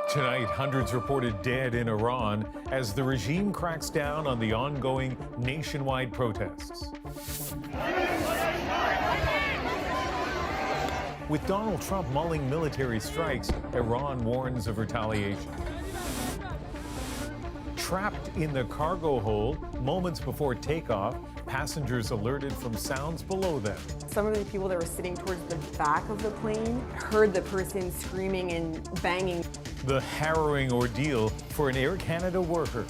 Tonight, hundreds reported dead in Iran as the regime cracks down on the ongoing nationwide protests. With Donald Trump mulling military strikes, Iran warns of retaliation. Trapped in the cargo hold, moments before takeoff, passengers alerted from sounds below them. Some of the people that were sitting towards the back of the plane heard the person screaming and banging. The harrowing ordeal for an Air Canada worker.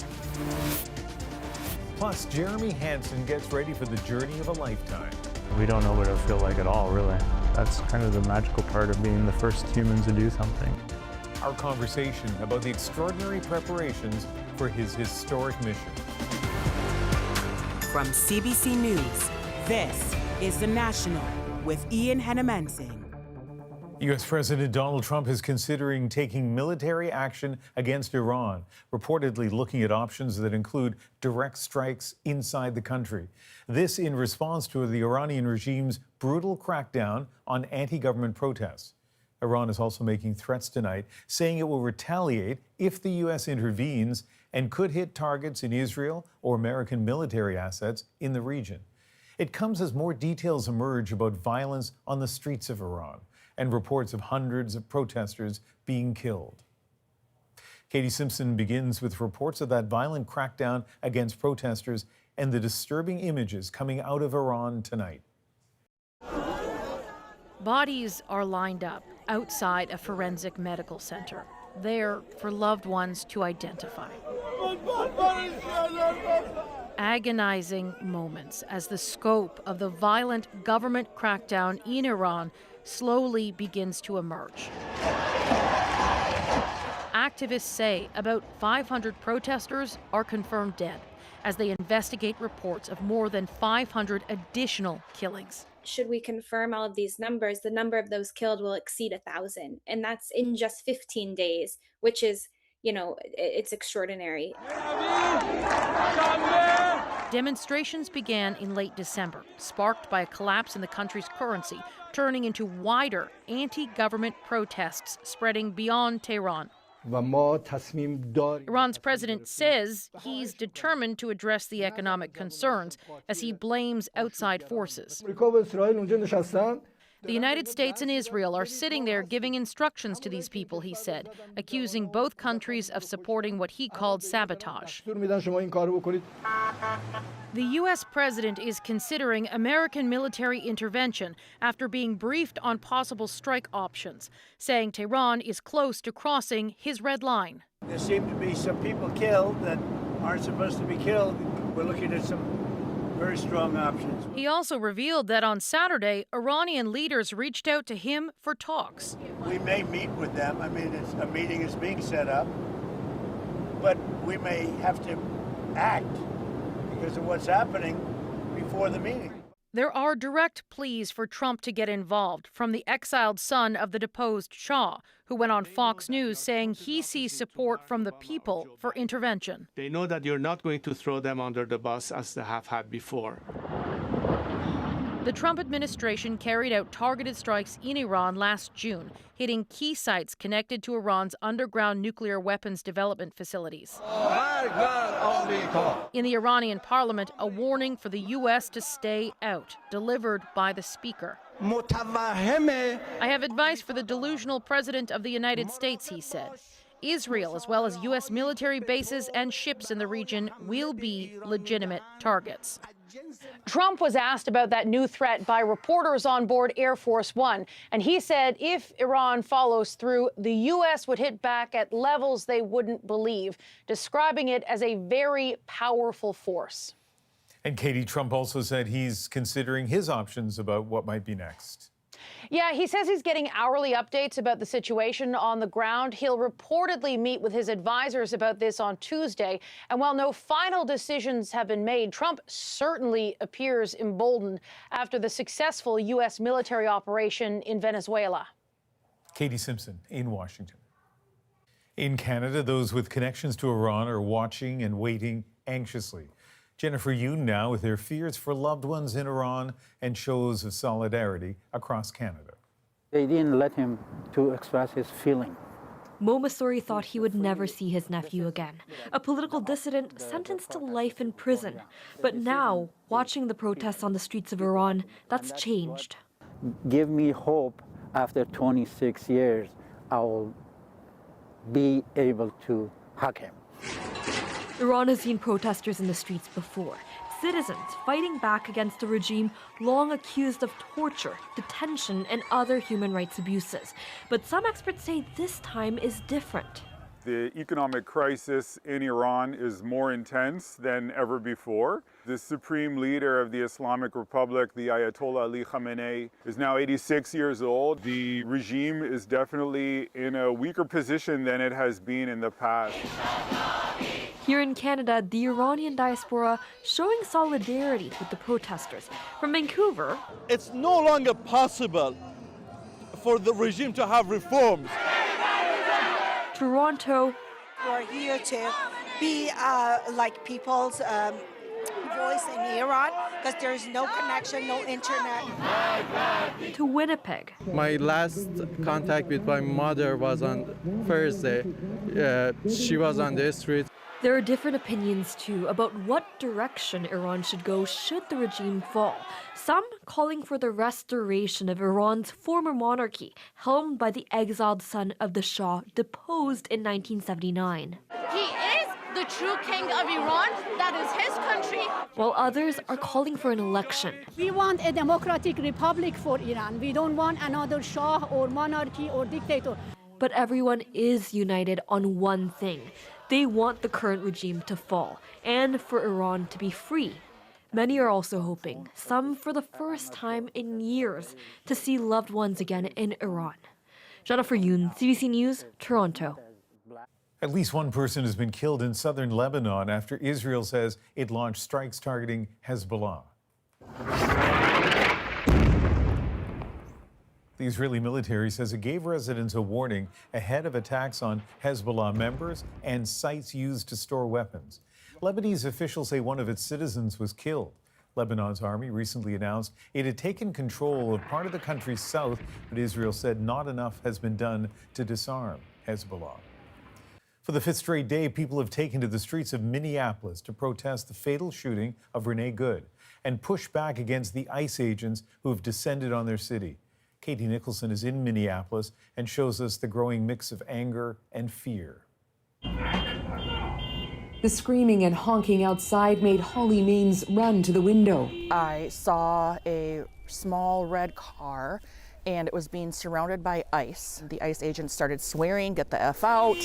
Plus, Jeremy Hansen gets ready for the journey of a lifetime. We don't know what it'll feel like at all, really. That's kind of the magical part of being the first humans to do something. Our conversation about the extraordinary preparations for his historic mission. From CBC News, this is The National with Ian Hansen. U.S. President Donald Trump is considering taking military action against Iran, reportedly looking at options that include direct strikes inside the country. This in response to the Iranian regime's brutal crackdown on anti-government protests. Iran is also making threats tonight, saying it will retaliate if the U.S. intervenes and could hit targets in Israel or American military assets in the region. It comes as more details emerge about violence on the streets of Iran and reports of hundreds of protesters being killed. Katie Simpson begins with reports of that violent crackdown against protesters and the disturbing images coming out of Iran tonight. Bodies are lined up outside a forensic medical center, there for loved ones to identify. Agonizing moments as the scope of the violent government crackdown in Iran slowly begins to emerge. Activists say about 500 protesters are confirmed dead as they investigate reports of more than 500 additional killings. Should we confirm all of these numbers, the number of those killed will exceed 1,000. And that's in just 15 days, which is, it's extraordinary. Demonstrations began in late December, sparked by a collapse in the country's currency, turning into wider anti-government protests spreading beyond Tehran. Iran's president says he's determined to address the economic concerns as he blames outside forces. The United States and Israel are sitting there giving instructions to these people, he said, accusing both countries of supporting what he called sabotage. The U.S. president is considering American military intervention after being briefed on possible strike options, saying Tehran is close to crossing his red line. There seem to be some people killed that aren't supposed to be killed. We're looking at some very strong options. He also revealed that on Saturday, Iranian leaders reached out to him for talks. We may meet with them. I mean, a meeting is being set up, but we may have to act because of what's happening before the meeting. There are direct pleas for Trump to get involved from the exiled son of the deposed Shah, who went on Fox News saying he sees support from the people for intervention. They know that you're not going to throw them under the bus as they have had before. The Trump administration carried out targeted strikes in Iran last June, hitting key sites connected to Iran's underground nuclear weapons development facilities. In the Iranian parliament, a warning for the U.S. to stay out, delivered by the speaker. I have advice for the delusional president of the United States, he said. Israel, as well as U.S. military bases and ships in the region, will be legitimate targets. Trump was asked about that new threat by reporters on board Air Force One, and he said if Iran follows through, the U.S. would hit back at levels they wouldn't believe, describing it as a very powerful force. And Katie, Trump also said he's considering his options about what might be next. Yeah, he says he's getting hourly updates about the situation on the ground. He'll reportedly meet with his advisors about this on Tuesday. And while no final decisions have been made, Trump certainly appears emboldened after the successful U.S. military operation in Venezuela. Katie Simpson in Washington. In Canada, those with connections to Iran are watching and waiting anxiously. Jennifer Yoon now with their fears for loved ones in Iran and shows of solidarity across Canada. They didn't let him to express his feeling. Mo Masuri thought he would never see his nephew again, a political dissident sentenced to life in prison. But now, watching the protests on the streets of Iran, that's changed. Give me hope after 26 years, I will be able to hug him. Iran has seen protesters in the streets before. Citizens fighting back against a regime long accused of torture, detention, and other human rights abuses. But some experts say this time is different. The economic crisis in Iran is more intense than ever before. The supreme leader of the Islamic Republic, the Ayatollah Ali Khamenei, is now 86 years old. The regime is definitely in a weaker position than it has been in the past. Here in Canada, the Iranian diaspora showing solidarity with the protesters. From Vancouver, it's no longer possible for the regime to have reforms. Toronto. We're here to be like people's voice in Iran because there's no connection, no internet. To Winnipeg. My last contact with my mother was on Thursday. She was on the street. There are different opinions, too, about what direction Iran should go should the regime fall. Some calling for the restoration of Iran's former monarchy, helmed by the exiled son of the Shah, deposed in 1979. He is the true king of Iran. That is his country. While others are calling for an election. We want a democratic republic for Iran. We don't want another Shah or monarchy or dictator. But everyone is united on one thing. They want the current regime to fall and for Iran to be free. Many are also hoping, some for the first time in years, to see loved ones again in Iran. Jennifer Yoon, CBC News, Toronto. At least one person has been killed in southern Lebanon after Israel says it launched strikes targeting Hezbollah. The Israeli military says it gave residents a warning ahead of attacks on Hezbollah members and sites used to store weapons. Lebanese officials say one of its citizens was killed. Lebanon's army recently announced it had taken control of part of the country's south, but Israel said not enough has been done to disarm Hezbollah. For the fifth straight day, people have taken to the streets of Minneapolis to protest the fatal shooting of Renee Good and push back against the ICE agents who have descended on their city. Katie Nicholson is in Minneapolis and shows us the growing mix of anger and fear. The screaming and honking outside made Holly Maines run to the window. I saw a small red car and it was being surrounded by ICE. The ICE agents started swearing, "Get the F out."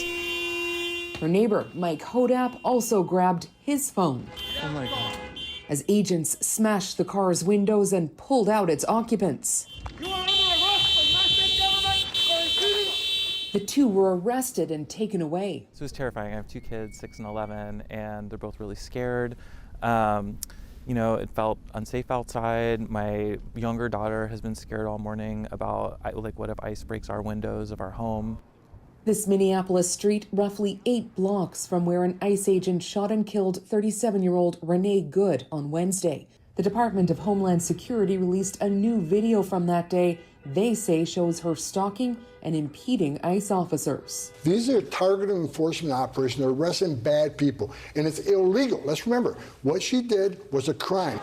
Her neighbor, Mike Hodap, also grabbed his phone. Oh my God. As agents smashed the car's windows and pulled out its occupants. The two were arrested and taken away. So it was terrifying. I have two kids, 6 and 11, and they're both really scared. It felt unsafe outside. My younger daughter has been scared all morning about, what if ICE breaks our windows of our home? This Minneapolis street, roughly 8 blocks from where an ICE agent shot and killed 37-year-old Renee Good on Wednesday. The Department of Homeland Security released a new video from that day they say shows her stalking and impeding ICE officers. These are targeted enforcement operations. They're arresting bad people, and it's illegal. Let's remember, what she did was a crime.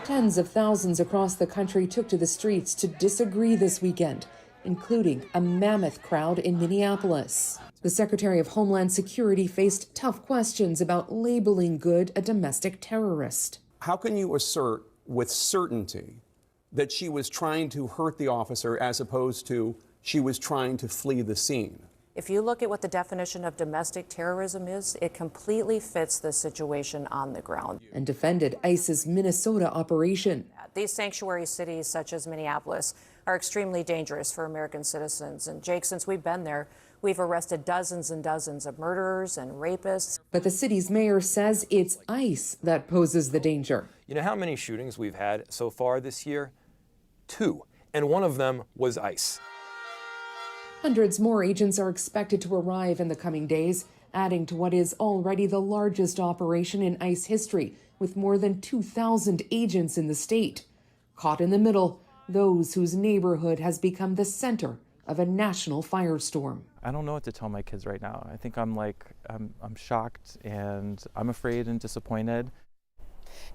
Tens of thousands across the country took to the streets to disagree this weekend, including a mammoth crowd in Minneapolis. The Secretary of Homeland Security faced tough questions about labeling Good a domestic terrorist. How can you assert with certainty that she was trying to hurt the officer as opposed to she was trying to flee the scene? If you look at what the definition of domestic terrorism is, it completely fits the situation on the ground. And defended ICE's Minnesota operation. These sanctuary cities, such as Minneapolis, are extremely dangerous for American citizens. And Jake, since we've been there, we've arrested dozens and dozens of murderers and rapists. But the city's mayor says it's ICE that poses the danger. You know how many shootings we've had so far this year? 2, and one of them was ICE. Hundreds more agents are expected to arrive in the coming days, adding to what is already the largest operation in ICE history, with more than 2,000 agents in the state. Caught in the middle, those whose neighborhood has become the center of a national firestorm. I don't know what to tell my kids right now. I think I'm shocked and I'm afraid and disappointed.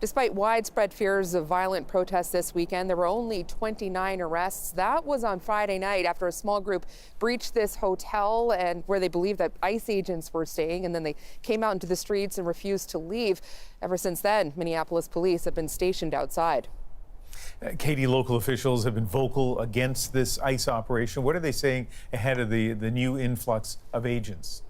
Despite widespread fears of violent protests this weekend, there were only 29 arrests. That was on Friday night after a small group breached this hotel and where they believed that ICE agents were staying, and then they came out into the streets and refused to leave. Ever since then, Minneapolis police have been stationed outside. Katie, local officials have been vocal against this ICE operation. What are they saying ahead of the new influx of agents?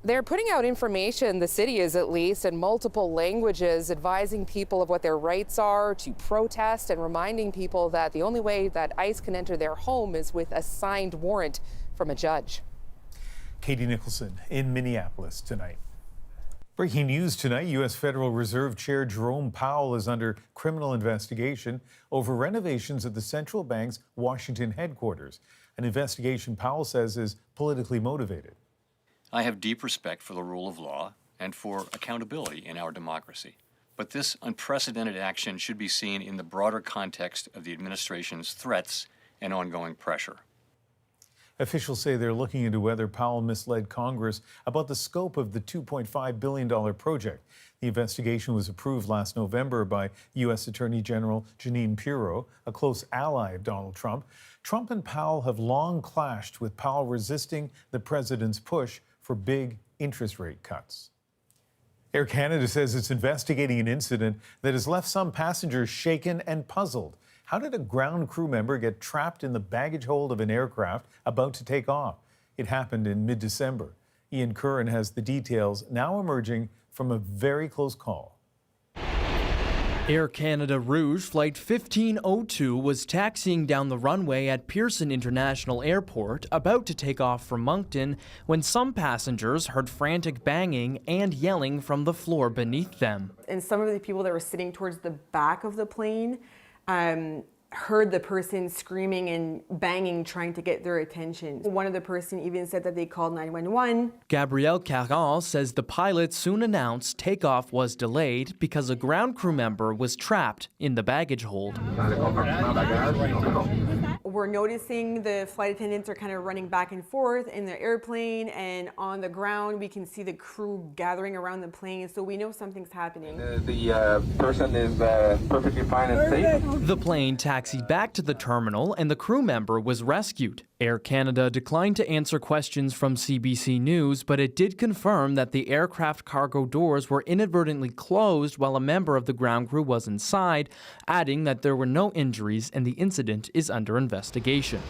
They're putting out information, the city is at least, in multiple languages, advising people of what their rights are to protest and reminding people that the only way that ICE can enter their home is with a signed warrant from a judge. Katie Nicholson in Minneapolis tonight. Breaking news tonight, U.S. Federal Reserve Chair Jerome Powell is under criminal investigation over renovations at the central bank's Washington headquarters. An investigation Powell says is politically motivated. I have deep respect for the rule of law and for accountability in our democracy. But this unprecedented action should be seen in the broader context of the administration's threats and ongoing pressure. Officials say they're looking into whether Powell misled Congress about the scope of the $2.5 billion project. The investigation was approved last November by U.S. Attorney General Jeanine Pirro, a close ally of Donald Trump. Trump and Powell have long clashed, with Powell resisting the president's push for big interest rate cuts. Air Canada says it's investigating an incident that has left some passengers shaken and puzzled. How did a ground crew member get trapped in the baggage hold of an aircraft about to take off? It happened in mid-December. Ian Curran has the details, now emerging from a very close call. Air Canada Rouge Flight 1502 was taxiing down the runway at Pearson International Airport, about to take off from Moncton, when some passengers heard frantic banging and yelling from the floor beneath them. And some of the people that were sitting towards the back of the plane heard the person screaming and banging, trying to get their attention. One of the person even said that they called 911. Gabrielle Caron says the pilot soon announced takeoff was delayed because a ground crew member was trapped in the baggage hold. We're noticing the flight attendants are kind of running back and forth in the airplane, and on the ground we can see the crew gathering around the plane, so we know something's happening. The person is perfectly fine and safe. The plane taxied back to the terminal and the crew member was rescued. Air Canada declined to answer questions from CBC News, but it did confirm that the aircraft cargo doors were inadvertently closed while a member of the ground crew was inside, adding that there were no injuries and the incident is under investigation.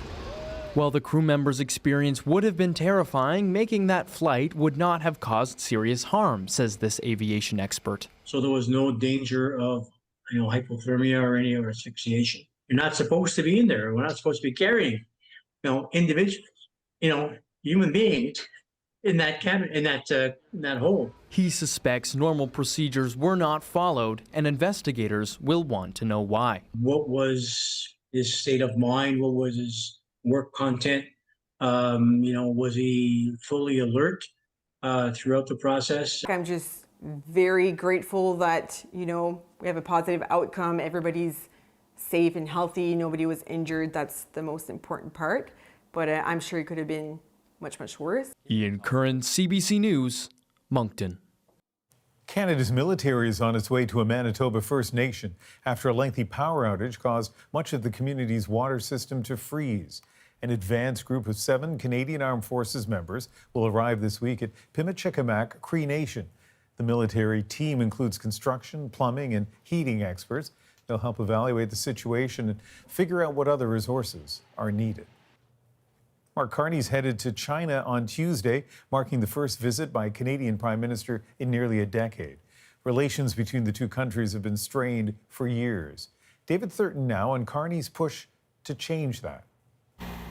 While the crew member's experience would have been terrifying, making that flight would not have caused serious harm, says this aviation expert. So there was no danger of, hypothermia or any other asphyxiation. You're not supposed to be in there. We're not supposed to be carrying, individuals, human beings in that cabin, in that hole. He suspects normal procedures were not followed, and investigators will want to know why. What was his state of mind? What was his work content? Was he fully alert throughout the process? I'm just very grateful that, we have a positive outcome. Everybody's safe and healthy. Nobody was injured. That's the most important part. But I'm sure it could have been much, much worse. Ian Curran, CBC News, Moncton. Canada's military is on its way to a Manitoba First Nation after a lengthy power outage caused much of the community's water system to freeze. An advanced group of 7 Canadian Armed Forces members will arrive this week at Pimicikamak Cree Nation. The military team includes construction, plumbing, and heating experts. They'll help evaluate the situation and figure out what other resources are needed. Mark Carney's headed to China on Tuesday, marking the first visit by a Canadian Prime Minister in nearly a decade. Relations between the two countries have been strained for years. David Thurton now on Carney's push to change that.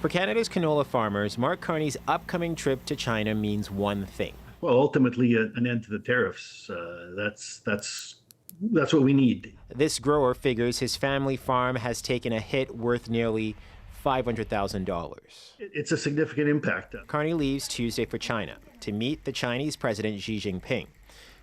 For Canada's canola farmers, Mark Carney's upcoming trip to China means one thing. Well, ultimately, an end to the tariffs. That's what we need. This grower figures his family farm has taken a hit worth nearly $500,000. It's a significant impact. Carney leaves Tuesday for China to meet the Chinese President Xi Jinping.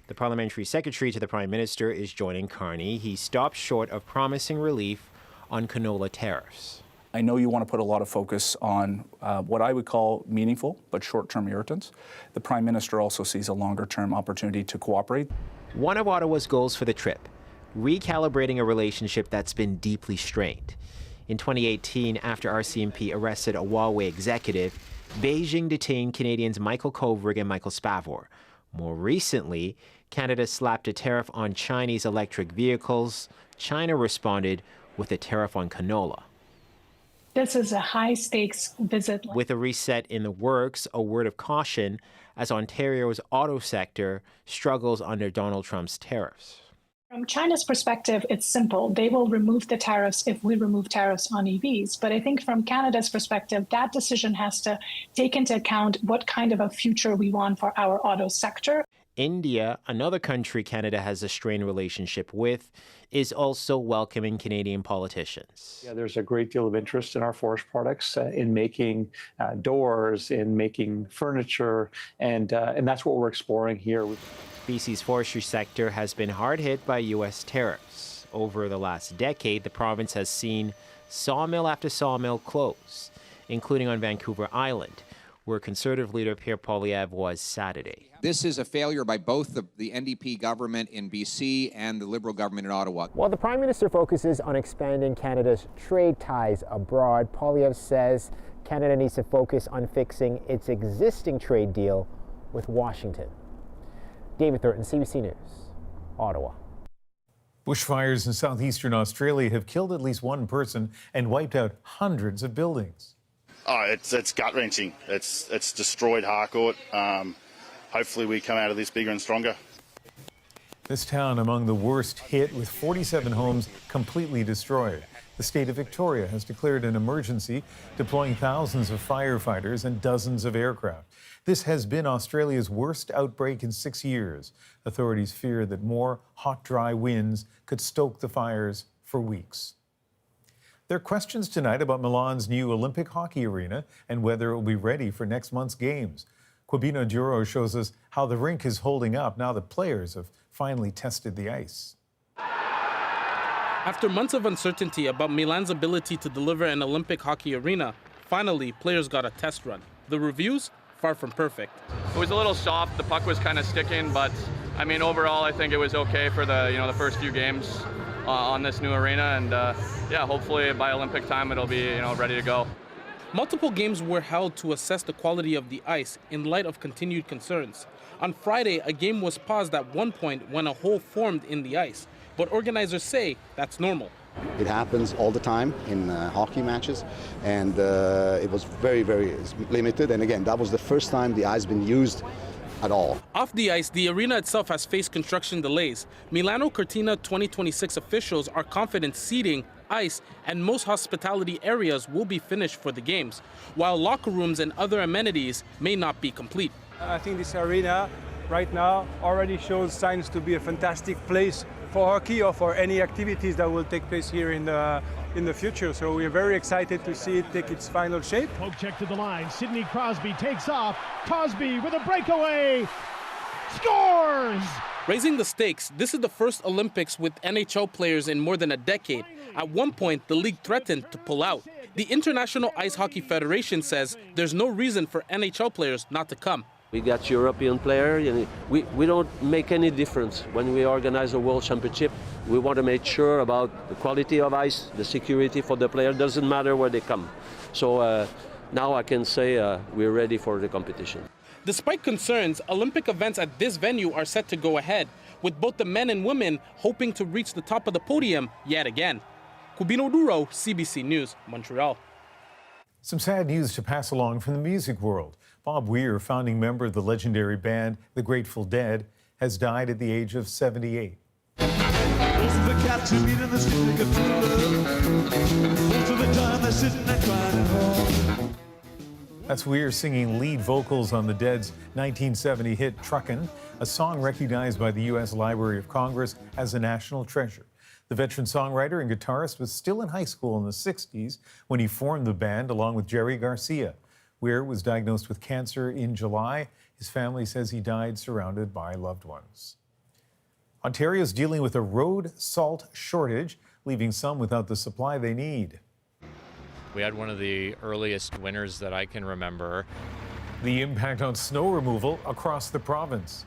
The parliamentary secretary to the Prime Minister is joining Carney. He stopped short of promising relief on canola tariffs. I know you want to put a lot of focus on what I would call meaningful but short-term irritants. The Prime Minister also sees a longer-term opportunity to cooperate. One of Ottawa's goals for the trip, recalibrating a relationship that's been deeply strained. In 2018, after RCMP arrested a Huawei executive, Beijing detained Canadians Michael Kovrig and Michael Spavor. More recently, Canada slapped a tariff on Chinese electric vehicles. China responded with a tariff on canola. This is a high-stakes visit. With a reset in the works, a word of caution as Ontario's auto sector struggles under Donald Trump's tariffs. From China's perspective, it's simple. They will remove the tariffs if we remove tariffs on EVs. But I think from Canada's perspective, that decision has to take into account what kind of a future we want for our auto sector. India, another country Canada has a strained relationship with, is also welcoming Canadian politicians. Yeah, there's a great deal of interest in our forest products, in making doors, in making furniture, and that's what we're exploring here. BC's forestry sector has been hard hit by U.S. tariffs. Over the last decade, the province has seen sawmill after sawmill close, including on Vancouver Island, where Conservative leader Pierre Poilievre was Saturday. This is a failure by both the NDP government in BC and the Liberal government in Ottawa. While the Prime Minister focuses on expanding Canada's trade ties abroad, Poilievre says Canada needs to focus on fixing its existing trade deal with Washington. David Thornton, CBC News, Ottawa. Bushfires in southeastern Australia have killed at least one person and wiped out hundreds of buildings. Oh, it's gut-wrenching. It's destroyed Harcourt. Hopefully we come out of this bigger and stronger. This town among the worst hit, with 47 homes completely destroyed. The state of Victoria has declared an emergency, deploying thousands of firefighters and dozens of aircraft. This has been Australia's worst outbreak in 6 years. Authorities fear that more hot, dry winds could stoke the fires for weeks. There are questions tonight about Milan's new Olympic hockey arena and whether it will be ready for next month's games. Quibino Duro shows us how the rink is holding up now that players have finally tested the ice. After months of uncertainty about Milan's ability to deliver an Olympic hockey arena, finally players got a test run. The reviews, far from perfect. It was a little soft, the puck was kind of sticking, but I mean overall I think it was okay for the first few games on this new arena, and yeah, hopefully by Olympic time it'll be ready to go. Multiple games were held to assess the quality of the ice in light of continued concerns. On Friday, a game was paused at one point when a hole formed in the ice, but organizers say that's normal. It happens all the time in hockey matches, and it was very, very limited. And again, that was the first time the ice been used at all. Off the ice, the arena itself has faced construction delays. Milano Cortina 2026 officials are confident seating, ice, and most hospitality areas will be finished for the games, while locker rooms and other amenities may not be complete. I think this arena right now already shows signs to be a fantastic place for hockey or for any activities that will take place here in the future. So we're very excited to see it take its final shape. Poke check to the line. Sidney Crosby takes off. Crosby with a breakaway. Scores! Raising the stakes, this is the first Olympics with NHL players in more than a decade. At one point, the league threatened to pull out. The International Ice Hockey Federation says there's no reason for NHL players not to come. We got European players. We don't make any difference when we organize a World Championship. We want to make sure about the quality of ice, the security for the player. Doesn't matter where they come. So now I can say we're ready for the competition. Despite concerns, Olympic events at this venue are set to go ahead, with both the men and women hoping to reach the top of the podium yet again. Quibino Duro, CBC News, Montreal. Some sad news to pass along from the music world. Bob Weir, founding member of the legendary band The Grateful Dead, has died at the age of 78. That's Weir singing lead vocals on the Dead's 1970 hit Truckin', a song recognized by the U.S. Library of Congress as a national treasure. The veteran songwriter and guitarist was still in high school in the 60s when he formed the band along with Jerry Garcia. Weir was diagnosed with cancer in July. His family says he died surrounded by loved ones. Ontario is dealing with a road salt shortage, leaving some without the supply they need. We had one of the earliest winters that I can remember. The impact on snow removal across the province.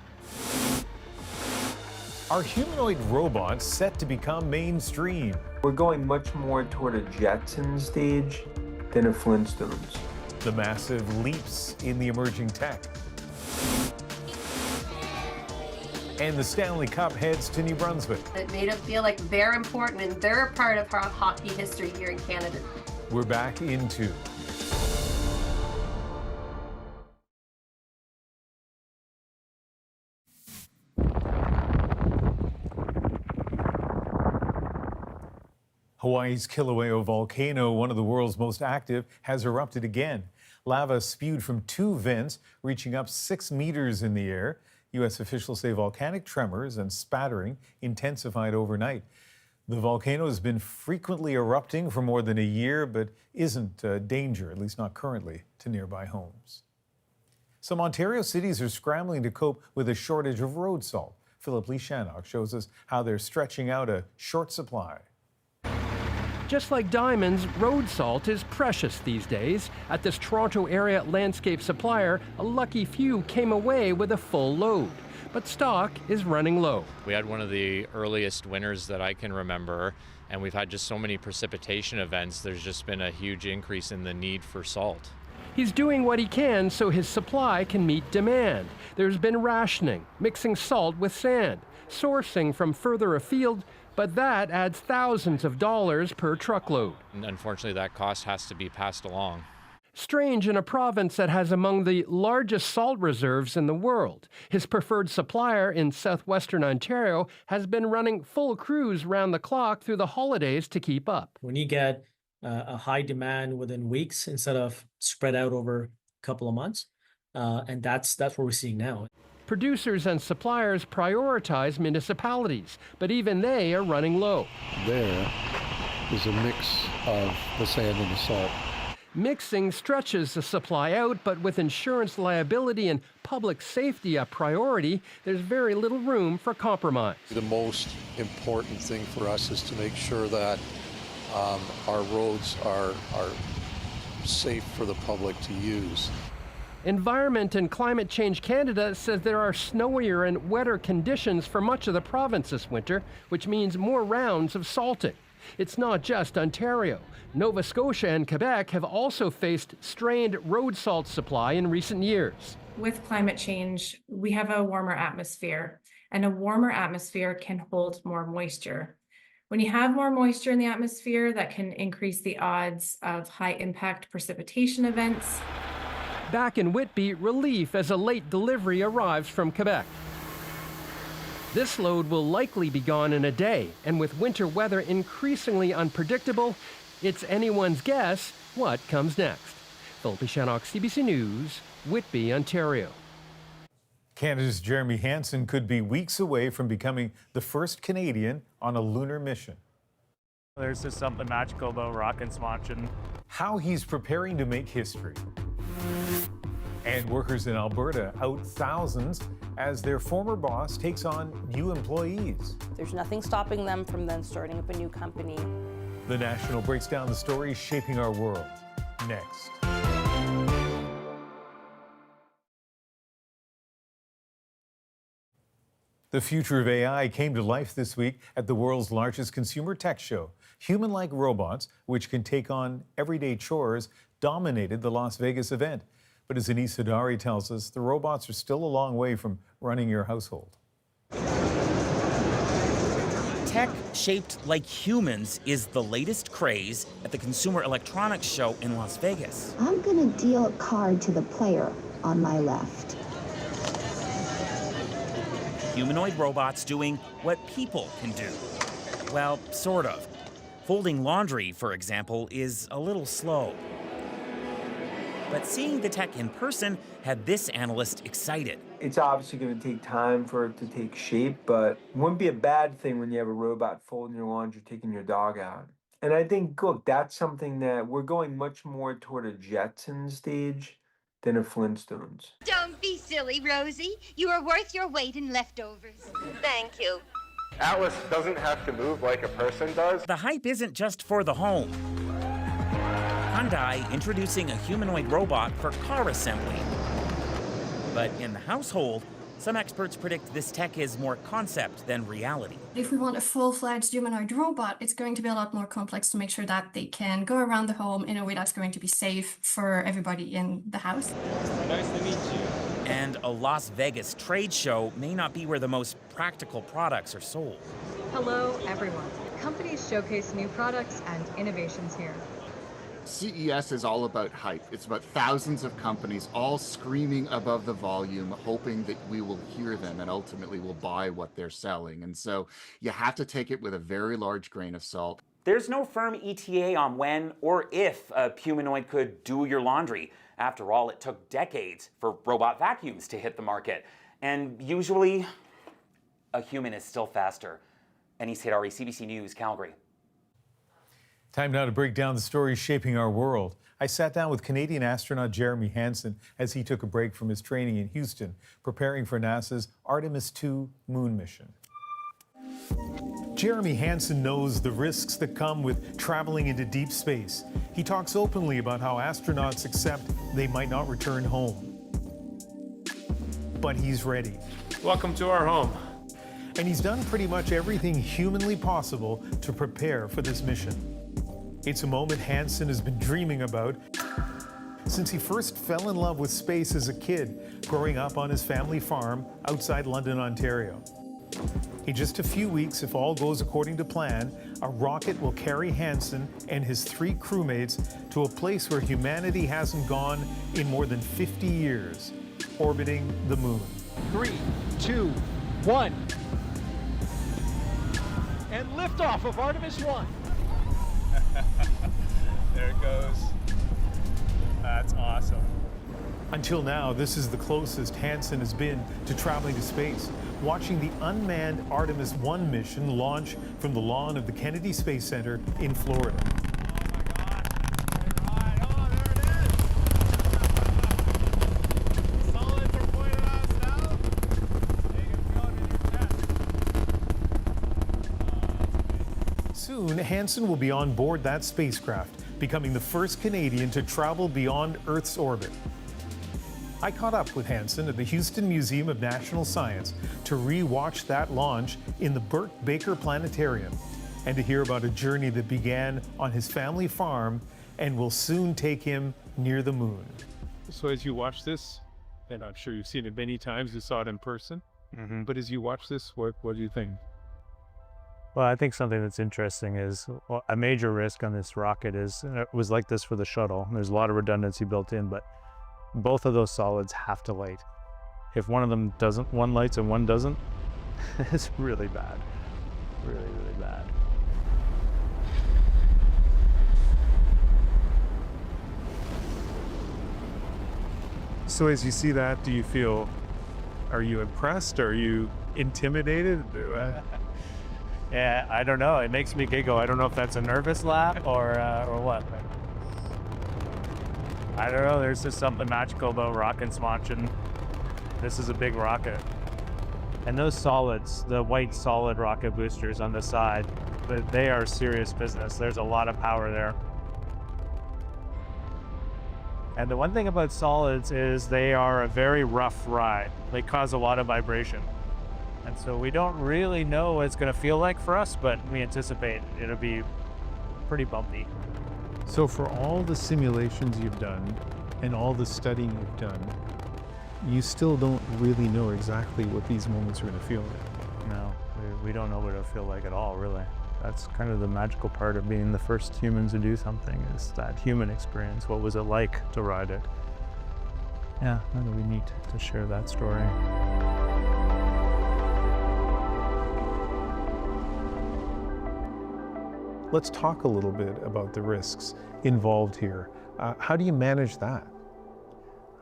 Are humanoid robots set to become mainstream? We're going much more toward a Jetson stage than a Flintstones. The massive leaps in the emerging tech. And the Stanley Cup heads to New Brunswick. It made them feel like they're important and they're a part of our hockey history here in Canada. We're back into Hawaii's Kilauea volcano, one of the world's most active, has erupted again. Lava spewed from 2 vents, reaching up 6 meters in the air. U.S. officials say volcanic tremors and spattering intensified overnight. The volcano has been frequently erupting for more than a year, but isn't a danger, at least not currently, to nearby homes. Some Ontario cities are scrambling to cope with a shortage of road salt. Philip Lee Shannock shows us how they're stretching out a short supply. Just like diamonds, road salt is precious these days. At this Toronto area landscape supplier, a lucky few came away with a full load. But stock is running low. We had one of the earliest winters that I can remember, and we've had just so many precipitation events. There's just been a huge increase in the need for salt. He's doing what he can so his supply can meet demand. There's been rationing, mixing salt with sand, sourcing from further afield, but that adds thousands of dollars per truckload. And unfortunately, that cost has to be passed along. Strange in a province that has among the largest salt reserves in the world. His preferred supplier in southwestern Ontario has been running full crews round the clock through the holidays to keep up. When you get a high demand within weeks instead of spread out over a couple of months, and that's what we're seeing now. Producers and suppliers prioritize municipalities, but even they are running low. There is a mix of the sand and the salt. Mixing stretches the supply out, but with insurance liability and public safety a priority, there's very little room for compromise. The most important thing for us is to make sure that our roads are safe for the public to use. Environment and Climate Change Canada says there are snowier and wetter conditions for much of the province this winter, which means more rounds of salting. It's not just Ontario. Nova Scotia and Quebec have also faced strained road salt supply in recent years. With climate change, we have a warmer atmosphere, and a warmer atmosphere can hold more moisture. When you have more moisture in the atmosphere, that can increase the odds of high impact precipitation events. Back in Whitby, relief as a late delivery arrives from Quebec. This load will likely be gone in a day, and with winter weather increasingly unpredictable, it's anyone's guess what comes next. Philip Shannock, CBC News, Whitby, Ontario. Canada's Jeremy Hansen could be weeks away from becoming the first Canadian on a lunar mission. There's just something magical about rockets launching. How he's preparing to make history. And workers in Alberta out thousands as their former boss takes on new employees. There's nothing stopping them from then starting up a new company. The National breaks down the stories shaping our world. Next. The future of AI came to life this week at the world's largest consumer tech show. Human-like robots, which can take on everyday chores, dominated the Las Vegas event. But as Anise Hadari tells us, the robots are still a long way from running your household. Tech shaped like humans is the latest craze at the Consumer Electronics Show in Las Vegas. I'm going to deal a card to the player on my left. Humanoid robots doing what people can do. Well, sort of. Folding laundry, for example, is a little slow. But seeing the tech in person had this analyst excited. It's obviously going to take time for it to take shape, but it wouldn't be a bad thing when you have a robot folding your laundry, taking your dog out. And I think, look, that's something that we're going much more toward a Jetson stage than a Flintstones. Don't be silly, Rosie. You are worth your weight in leftovers. Thank you. Atlas doesn't have to move like a person does. The hype isn't just for the home. Hyundai introducing a humanoid robot for car assembly. But in the household, some experts predict this tech is more concept than reality. If we want a full-fledged humanoid robot, it's going to be a lot more complex to make sure that they can go around the home in a way that's going to be safe for everybody in the house. Nice to meet you. And a Las Vegas trade show may not be where the most practical products are sold. Hello, everyone. Companies showcase new products and innovations here. CES is all about hype. It's about thousands of companies all screaming above the volume, hoping that we will hear them and ultimately will buy what they're selling. And so you have to take it with a very large grain of salt. There's no firm ETA on when or if a humanoid could do your laundry. After all, it took decades for robot vacuums to hit the market. And usually, a human is still faster. Anis Hedari, CBC News, Calgary. Time now to break down the stories shaping our world. I sat down with Canadian astronaut Jeremy Hansen as he took a break from his training in Houston, preparing for NASA's Artemis II moon mission. Jeremy Hansen knows the risks that come with traveling into deep space. He talks openly about how astronauts accept they might not return home. But he's ready. Welcome to our home. And he's done pretty much everything humanly possible to prepare for this mission. It's a moment Hansen has been dreaming about since he first fell in love with space as a kid, growing up on his family farm outside London, Ontario. In just a few weeks, if all goes according to plan, a rocket will carry Hansen and his 3 crewmates to a place where humanity hasn't gone in more than 50 years, orbiting the moon. 3, 2, 1. And liftoff of Artemis 1. There it goes. That's awesome. Until now, this is the closest Hansen has been to traveling to space, watching the unmanned Artemis 1 mission launch from the lawn of the Kennedy Space Center in Florida. Soon, Hansen will be on board that spacecraft, becoming the first Canadian to travel beyond Earth's orbit. I caught up with Hansen at the Houston Museum of National Science to re-watch that launch in the Burt Baker Planetarium and to hear about a journey that began on his family farm and will soon take him near the moon. So as you watch this, and I'm sure you've seen it many times, you saw it in person, but as you watch this, what do you think? Well, I think something that's interesting is a major risk on this rocket is, and it was like this for the shuttle, there's a lot of redundancy built in, but both of those solids have to light. If one of them doesn't, one lights and one doesn't, it's really bad. Really, really bad. So as you see that, do you feel, are you impressed? Are you intimidated? Yeah, I don't know. It makes me giggle. I don't know if that's a nervous laugh or what. But I don't know. There's just something magical about rockets launching. This is a big rocket. And those solids, the white solid rocket boosters on the side, but they are serious business. There's a lot of power there. And the one thing about solids is they are a very rough ride. They cause a lot of vibration. And so we don't really know what it's going to feel like for us, but we anticipate it'll be pretty bumpy. So for all the simulations you've done and all the studying you've done, you still don't really know exactly what these moments are going to feel like. No, we don't know what it'll feel like at all, really. That's kind of the magical part of being the first humans to do something, is that human experience. What was it like to ride it? Yeah, that'll be neat to share that story. Let's talk a little bit about the risks involved here. How do you manage that?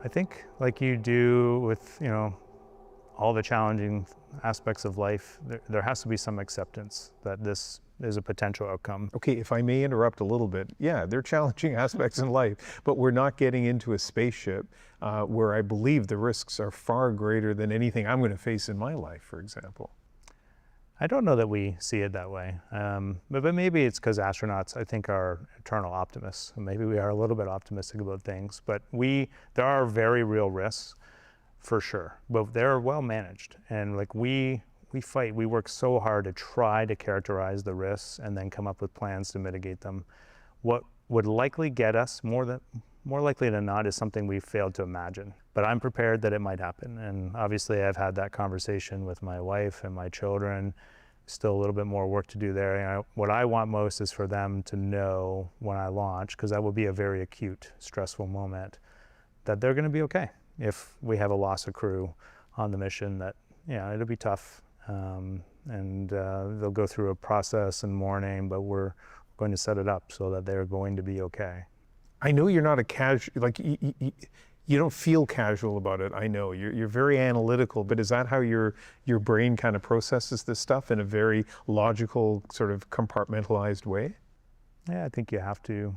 I think like you do with, all the challenging aspects of life, there has to be some acceptance that this is a potential outcome. Okay, if I may interrupt a little bit, yeah, there are challenging aspects in life, but we're not getting into a spaceship where I believe the risks are far greater than anything I'm going to face in my life, for example. I don't know that we see it that way, but maybe it's because astronauts, I think, are eternal optimists. Maybe we are a little bit optimistic about things, but there are very real risks, for sure. But they're well managed, and like we fight. We work so hard to try to characterize the risks and then come up with plans to mitigate them. What would likely get us more likely than not is something we failed to imagine. But I'm prepared that it might happen. And obviously I've had that conversation with my wife and my children. Still a little bit more work to do there. And what I want most is for them to know when I launch, because that will be a very acute, stressful moment, that they're going to be okay. If we have a loss of crew on the mission, that, it'll be tough. And they'll go through a process and mourning, but we're going to set it up so that they're going to be okay. I know you're not a casual, like you don't feel casual about it. I know you're very analytical, but is that how your brain kind of processes this stuff in a very logical, sort of compartmentalized way? Yeah, I think you have to.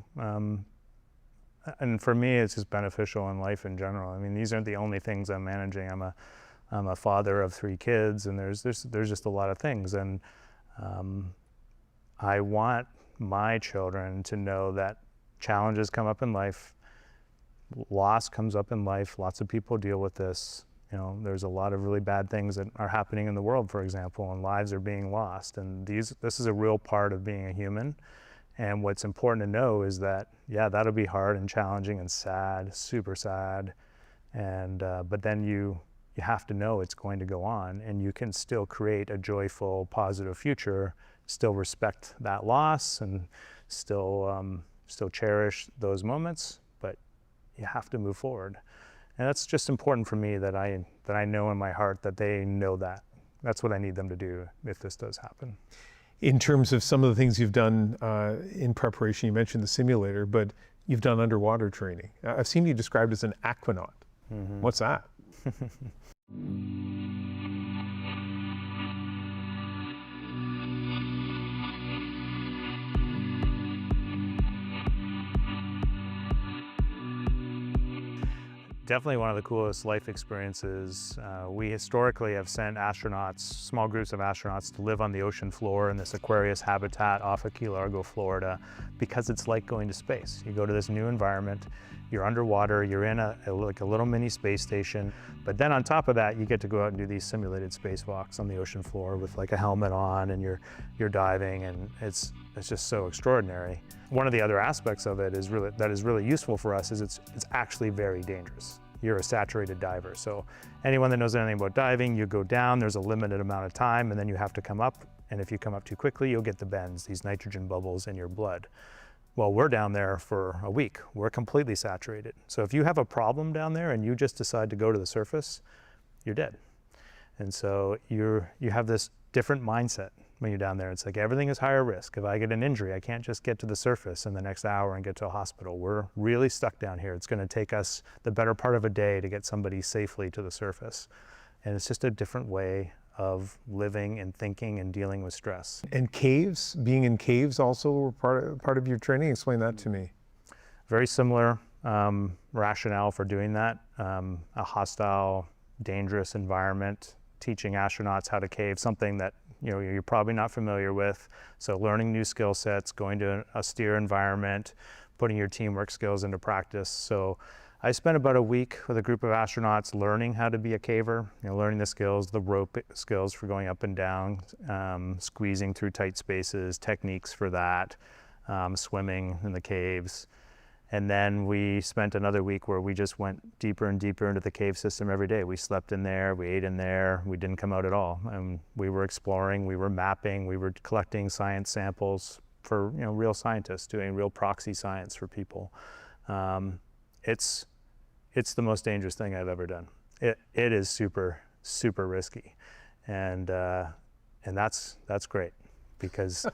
And for me, it's just beneficial in life in general. I mean, these aren't the only things I'm managing. I'm a father of 3 kids, and there's just a lot of things. And I want my children to know that challenges come up in life, loss comes up in life, lots of people deal with this. There's a lot of really bad things that are happening in the world, for example, and lives are being lost. And this is a real part of being a human. And what's important to know is that, yeah, that'll be hard and challenging and sad, super sad. And but then you have to know it's going to go on, and you can still create a joyful, positive future, still respect that loss, and still cherish those moments, but you have to move forward. And that's just important for me, that I know in my heart that they know that. That's what I need them to do if this does happen. In terms of some of the things you've done in preparation, you mentioned the simulator, but you've done underwater training. I've seen you described as an aquanaut. Mm-hmm. What's that? Definitely one of the coolest life experiences. We historically have sent astronauts, small groups of astronauts, to live on the ocean floor in this Aquarius habitat off of Kilauea, Florida, because it's like going to space. You go to this new environment, you're underwater, you're in like a little mini space station, but then on top of that, you get to go out and do these simulated spacewalks on the ocean floor with like a helmet on, and you're diving, and it's just so extraordinary. One of the other aspects of it that is really useful for us is it's actually very dangerous. You're a saturated diver. So anyone that knows anything about diving, you go down, there's a limited amount of time, and then you have to come up. And if you come up too quickly, you'll get the bends, these nitrogen bubbles in your blood. Well, we're down there for a week. We're completely saturated. So if you have a problem down there and you just decide to go to the surface, you're dead. And so you have this different mindset when you're down there. It's like everything is higher risk. If I get an injury, I can't just get to the surface in the next hour and get to a hospital. We're really stuck down here. It's going to take us the better part of a day to get somebody safely to the surface. And it's just a different way of living and thinking and dealing with stress. And caves, being in caves also were part of your training? Explain that to me. Very similar rationale for doing that. A hostile, dangerous environment, teaching astronauts how to cave, something that you're probably not familiar with. So learning new skill sets, going to an austere environment, putting your teamwork skills into practice. So I spent about a week with a group of astronauts learning how to be a caver, learning the skills, the rope skills for going up and down, squeezing through tight spaces, techniques for that, swimming in the caves. And then we spent another week where we just went deeper and deeper into the cave system every day. We slept in there, we ate in there, we didn't come out at all. And we were exploring, we were mapping, we were collecting science samples for real scientists, doing real proxy science for people. It's the most dangerous thing I've ever done. It is super, super risky. And that's great, because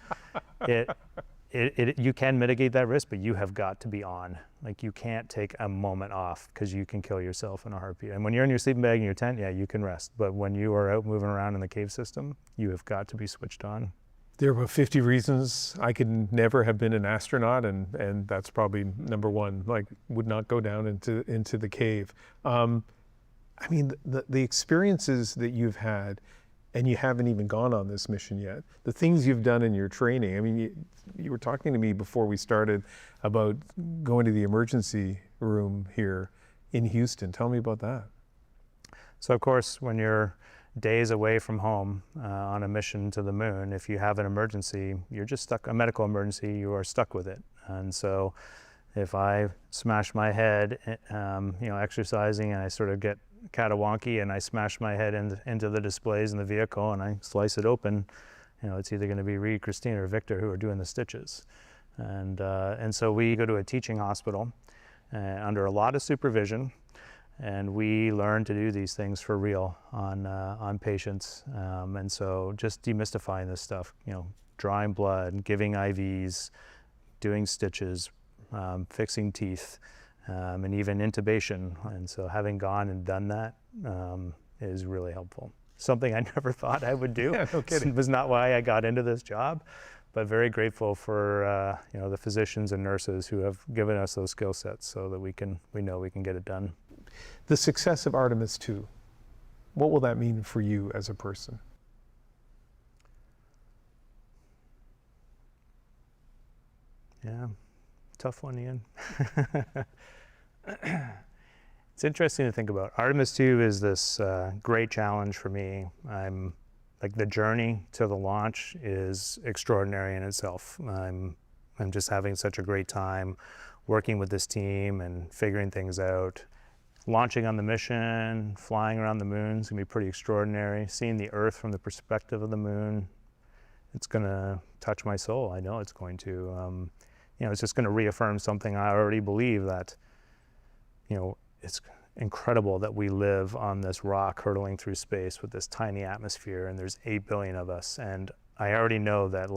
you can mitigate that risk, but you have got to be on. Like, you can't take a moment off, because you can kill yourself in a heartbeat. And when you're in your sleeping bag in your tent, yeah, you can rest. But when you are out moving around in the cave system, you have got to be switched on. There are about 50 reasons I could never have been an astronaut, and that's probably number one. Like, would not go down into the cave. I mean, the experiences that you've had, and you haven't even gone on this mission yet. The things you've done in your training, I mean, you were talking to me before we started about going to the emergency room here in Houston. Tell me about that. So of course, when you're days away from home on a mission to the moon, if you have an emergency, you're just stuck, a medical emergency, you are stuck with it. And so if I smash my head, exercising, and I sort of get catawonky and I smash my head into the displays in the vehicle and I slice it open, it's either going to be Reed, Christine, or Victor who are doing the stitches. And so we go to a teaching hospital under a lot of supervision, and we learn to do these things for real on patients. And so just demystifying this stuff, drawing blood, giving IVs, doing stitches, fixing teeth, and even intubation. And so having gone and done that is really helpful. Something I never thought I would do. Yeah, no kidding. It was not why I got into this job, but very grateful for the physicians and nurses who have given us those skill sets so that we know we can get it done. The success of Artemis II, what will that mean for you as a person? Yeah, tough one, Ian. It's interesting to think about. Artemis II is this great challenge for me. The journey to the launch is extraordinary in itself. I'm just having such a great time working with this team and figuring things out. Launching on the mission, flying around the moon is gonna be pretty extraordinary. Seeing the Earth from the perspective of the moon, it's gonna touch my soul. I know it's going to. It's just gonna reaffirm something I already believe, that, it's incredible that we live on this rock hurtling through space with this tiny atmosphere, and there's 8 billion of us. And I already know that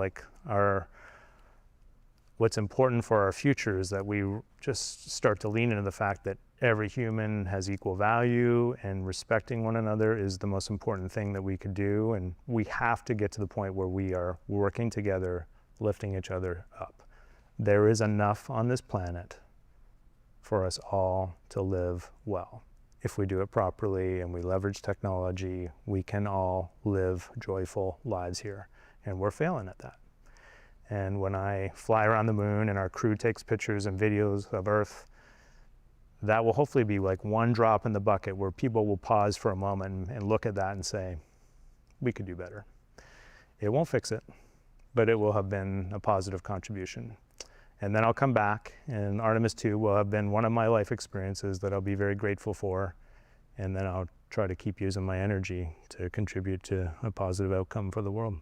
what's important for our future is that we just start to lean into the fact that every human has equal value, and respecting one another is the most important thing that we could do. And we have to get to the point where we are working together, lifting each other up. There is enough on this planet for us all to live well. If we do it properly and we leverage technology, we can all live joyful lives here. And we're failing at that. And when I fly around the moon and our crew takes pictures and videos of Earth, that will hopefully be like one drop in the bucket where people will pause for a moment and look at that and say, we could do better. It won't fix it, but it will have been a positive contribution. And then I'll come back, and Artemis II will have been one of my life experiences that I'll be very grateful for. And then I'll try to keep using my energy to contribute to a positive outcome for the world.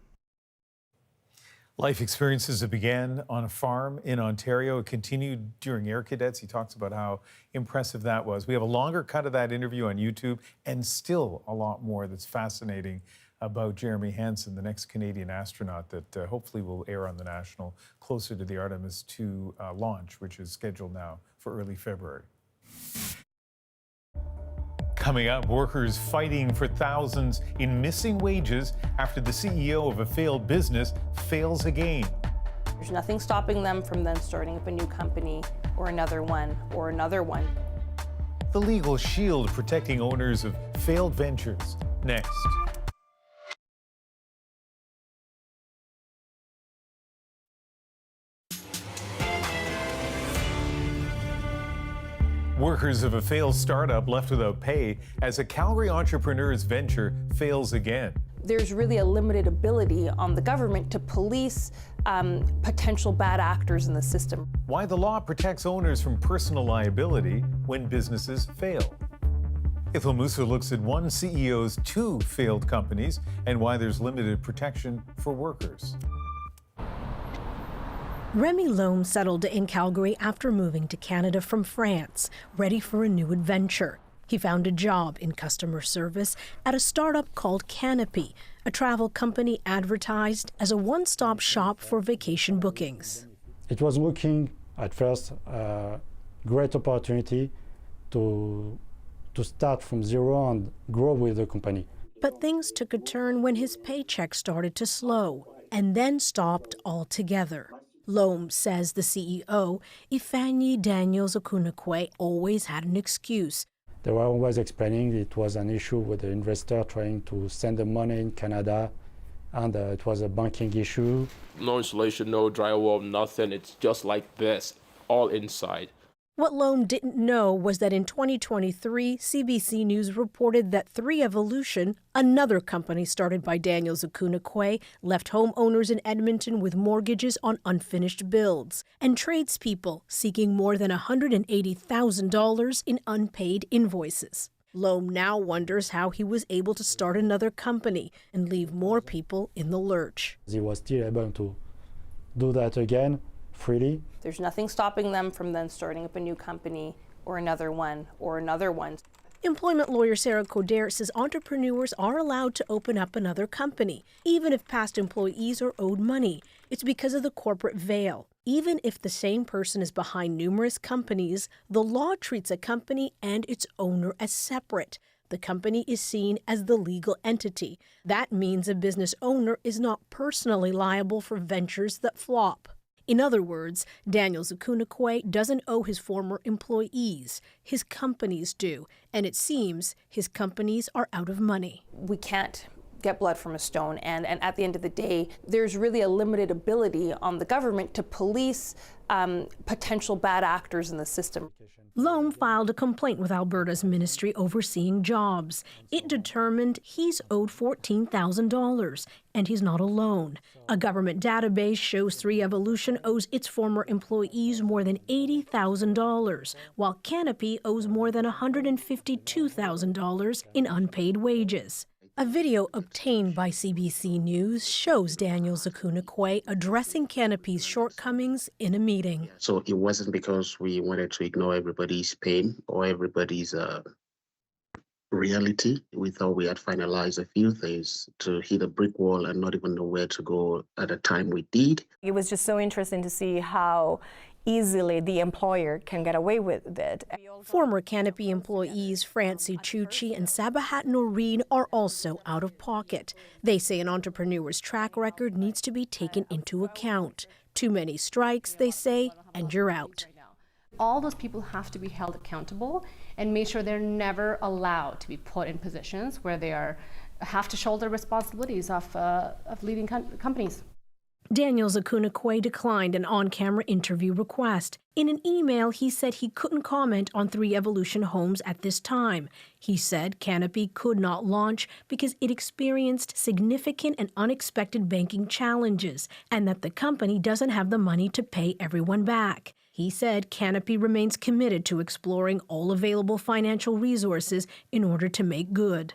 Life experiences that began on a farm in Ontario. It continued during Air Cadets. He talks about how impressive that was. We have a longer cut of that interview on YouTube, and still a lot more that's fascinating about Jeremy Hansen, the next Canadian astronaut that hopefully will air on the National closer to the Artemis II launch, which is scheduled now for early February. Coming up, workers fighting for thousands in missing wages after the CEO of a failed business fails again. There's nothing stopping them from then starting up a new company or another one or another one. The legal shield protecting owners of failed ventures. Next. Workers of a failed startup left without pay as a Calgary entrepreneur's venture fails again. There's really a limited ability on the government to police potential bad actors in the system. Why the law protects owners from personal liability when businesses fail. Ithel Musa looks at one CEO's 2 failed companies and why there's limited protection for workers. Remy Lhomme settled in Calgary after moving to Canada from France, ready for a new adventure. He found a job in customer service at a startup called Canopy, a travel company advertised as a one-stop shop for vacation bookings. It was looking at first a great opportunity to start from zero and grow with the company. But things took a turn when his paycheck started to slow and then stopped altogether. Lhomme says the CEO, Ifeanyi Daniels Okunekwe, always had an excuse. They were always explaining it was an issue with the investor trying to send the money in Canada, and it was a banking issue. No insulation, no drywall, nothing. It's just like this, all inside. What Loam didn't know was that in 2023, CBC News reported that 3Evolution, another company started by Daniel Zakunakwe, left homeowners in Edmonton with mortgages on unfinished builds, and tradespeople seeking more than $180,000 in unpaid invoices. Loam now wonders how he was able to start another company and leave more people in the lurch. He was still able to do that again freely. There's nothing stopping them from then starting up a new company or another one or another one. Employment lawyer Sarah Coder says entrepreneurs are allowed to open up another company, even if past employees are owed money. It's because of the corporate veil. Even if the same person is behind numerous companies, the law treats a company and its owner as separate. The company is seen as the legal entity. That means a business owner is not personally liable for ventures that flop. In other words, Daniel Zakunakwe doesn't owe his former employees. His companies do, and it seems his companies are out of money. We can't get blood from a stone, and at the end of the day, there's really a limited ability on the government to police potential bad actors in the system. Loam filed a complaint with Alberta's Ministry Overseeing Jobs. It determined he's owed $14,000, and he's not alone. A government database shows 3Evolution owes its former employees more than $80,000, while Canopy owes more than $152,000 in unpaid wages. A video obtained by CBC News shows Daniel Zakunakwe addressing Canopy's shortcomings in a meeting. So it wasn't because we wanted to ignore everybody's pain or everybody's reality. We thought we had finalized a few things to hit a brick wall and not even know where to go at the time we did. It was just so interesting to see how easily the employer can get away with it. Former Canopy employees Francie Chuchi and Sabahat Noreen are also out of pocket. They say an entrepreneur's track record needs to be taken into account. Too many strikes, they say, and you're out. All those people have to be held accountable and make sure they're never allowed to be put in positions where they have to shoulder responsibilities of leading companies. Daniel Zakunakwe declined an on-camera interview request. In an email, he said he couldn't comment on 3Evolution Homes at this time. He said Canopy could not launch because it experienced significant and unexpected banking challenges and that the company doesn't have the money to pay everyone back. He said Canopy remains committed to exploring all available financial resources in order to make good.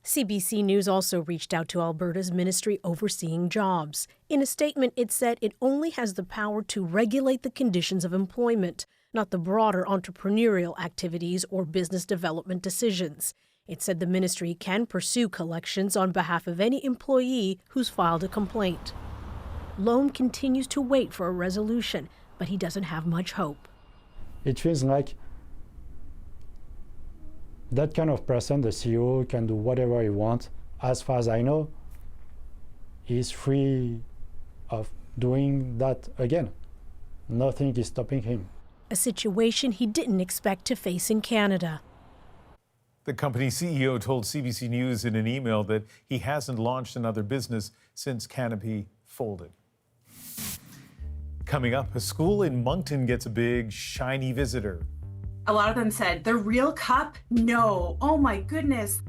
CBC News also reached out to Alberta's Ministry Overseeing Jobs. In a statement, it said it only has the power to regulate the conditions of employment, not the broader entrepreneurial activities or business development decisions. It said the ministry can pursue collections on behalf of any employee who's filed a complaint. Loam continues to wait for a resolution, but he doesn't have much hope. It feels like that kind of person, the CEO, can do whatever he wants. As far as I know, he's free of doing that again. Nothing is stopping him. A situation he didn't expect to face in Canada. The company CEO told CBC News in an email that he hasn't launched another business since Canopy folded. Coming up, a school in Moncton gets a big, shiny visitor. A lot of them said, the real cup? No. Oh my goodness.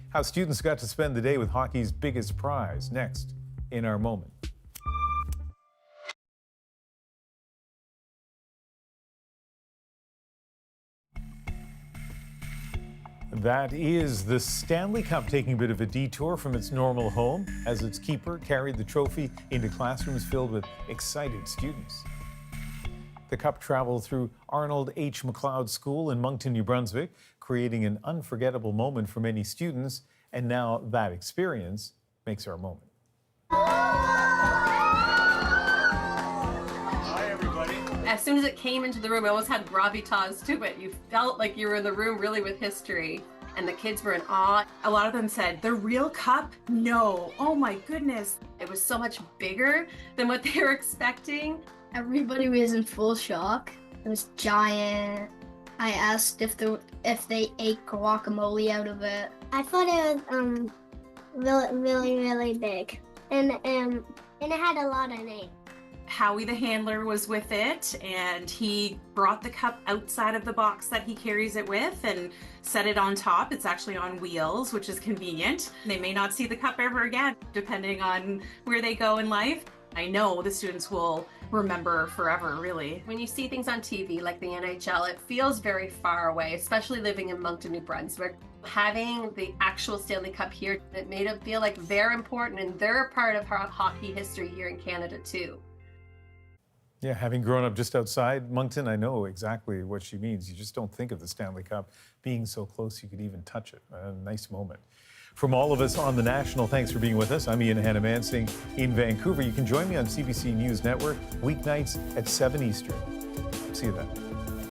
How students got to spend the day with hockey's biggest prize. Next, in our moment. That is the Stanley Cup taking a bit of a detour from its normal home as its keeper carried the trophy into classrooms filled with excited students. The cup traveled through Arnold H. MacLeod School in Moncton, New Brunswick, creating an unforgettable moment for many students, and now that experience makes our moment. Hi, everybody. As soon as it came into the room, it almost had gravitas to it. You felt like you were in the room really with history, and the kids were in awe. A lot of them said, the real cup? No. Oh my goodness. It was so much bigger than what they were expecting. Everybody was in full shock. It was giant. I asked if they ate guacamole out of it. I thought it was really big, and it had a lot in it. Howie the handler was with it, and he brought the cup outside of the box that he carries it with and set it on top. It's actually on wheels, which is convenient. They may not see the cup ever again, depending on where they go in life. I know the students will remember forever, really. When you see things on TV like the NHL, it feels very far away, especially living in Moncton, New Brunswick. Having the actual Stanley Cup here, it made it feel like they're important and they're a part of hockey history here in Canada too. Yeah, having grown up just outside Moncton, I know exactly what she means. You just don't think of the Stanley Cup being so close you could even touch it. A nice moment. From all of us on The National, thanks for being with us. I'm Ian Hannah-Mansing in Vancouver. You can join me on CBC News Network weeknights at 7 Eastern. See you then.